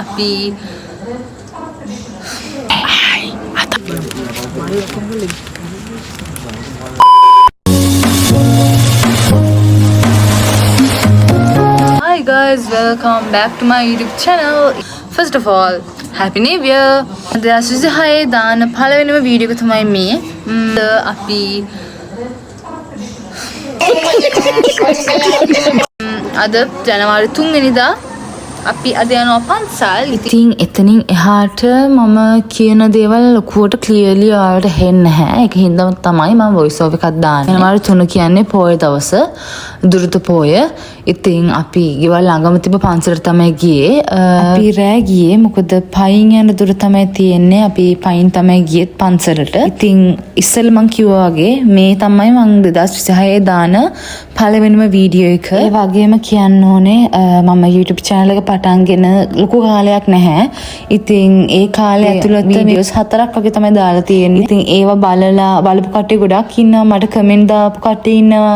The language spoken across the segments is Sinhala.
අපි Hi guys, welcome back to my YouTube channel. First of all, Happy New Year. දවස් 26 දාන පළවෙනිම වීඩියෝ එක තමයි මේ. අපි අද ජනවාරි 3 වෙනිදා අපි අද යනවා පන්සල්. ඉතින් එතනින් එහාට මම කියන දේවල් ලොකුවට ක්ලියර්ලි ඔයාලට හෙන්නේ නැහැ. ඒක හින්දා තමයි මම වොයිස් ඕවර් එකක් දාන්නේ. ජනවාරි 3 කියන්නේ පොය දවස, දුරුත පොය. ඉතින් අපි ගෙවල් ළඟම තිබ්බ පන්සලට තමයි ගියේ. අපි රෑ ගියේ මොකද පයින් යන දුර තමයි තියෙන්නේ. අපි පයින් තමයි ගියෙත් පන්සලට. ඉතින් ඉස්සෙල්ලා මං කිව්වා වගේ මේ තමයි මං 2026 දාන පළවෙනිම වීඩියෝ එක. ඒ වගේම කියන්න ඕනේ මම YouTube channel එක පටන්ගෙන ලොකු කාලයක් නැහැ. ඉතින් ඒ කාලය ඇතුළත වීඩියෝස් 4ක් වගේ තමයි දාලා තියෙන්නේ. ඉතින් ඒවා බලපු කට්ටිය ගොඩක් ඉන්නවා. මට කමෙන්ට් දාපු කට්ටිය ඉන්නවා.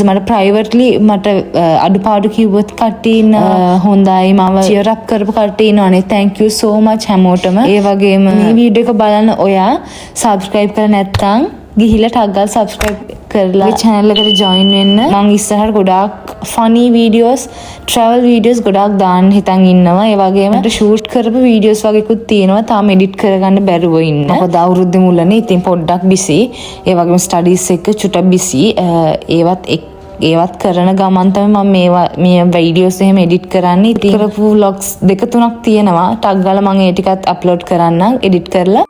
මට ප්‍රයිවට්ලි මට අඩුපාඩු කිව්වොත් කට්ටිය ඉන්නවා. හොඳයි මම cheer up කරපු කට්ටිය ඉන්නවානේ. thank you so much හැමෝටම. ඒ වගේම මේ වීඩියෝ එක බලන්න ඔයා subscribe කරලා නැත්නම් ගිහිල්ලා ටග් ගාලා subscribe කරලා channel එකට join වෙන්න. මම ඉස්සරහට ගොඩාක් funny videos, travel videos ගොඩාක් දාන්න හිතන් ඉන්නවා. ඒ වගේම shoot කරපු videos වගේකුත් තියෙනවා. තාම edit කරගන්න බැරුව ඉන්න. මොකද අවුරුද්දේ මුලනේ. ඉතින් පොඩ්ඩක් busy. ඒ වගේම studies එක චුට්ටක් busy. ඒවත් කරන ගමන් තමයි මම මේ videos එහෙම edit කරන්නේ. ඉතින් කරපු vlogs 2-3ක් තියෙනවා. ටග් ගාලා මම ඒ ටිකත් upload කරන්නම් edit කරලා.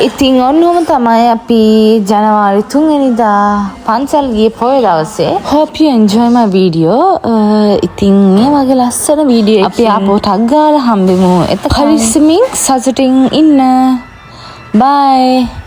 ඉතින් ඔන්නෝම තමයි අපි ජනවාරි 3 වෙනිදා පන්සල් ගියේ පොය දවසේ. Hope you enjoy my video. ඉතින් මේ වගේ ලස්සන වීඩියෝ අපි ආපහු ටග් ගාලා හම්බෙමු. එතකොට හරිස්මින් සතුටින් ඉන්න. Bye.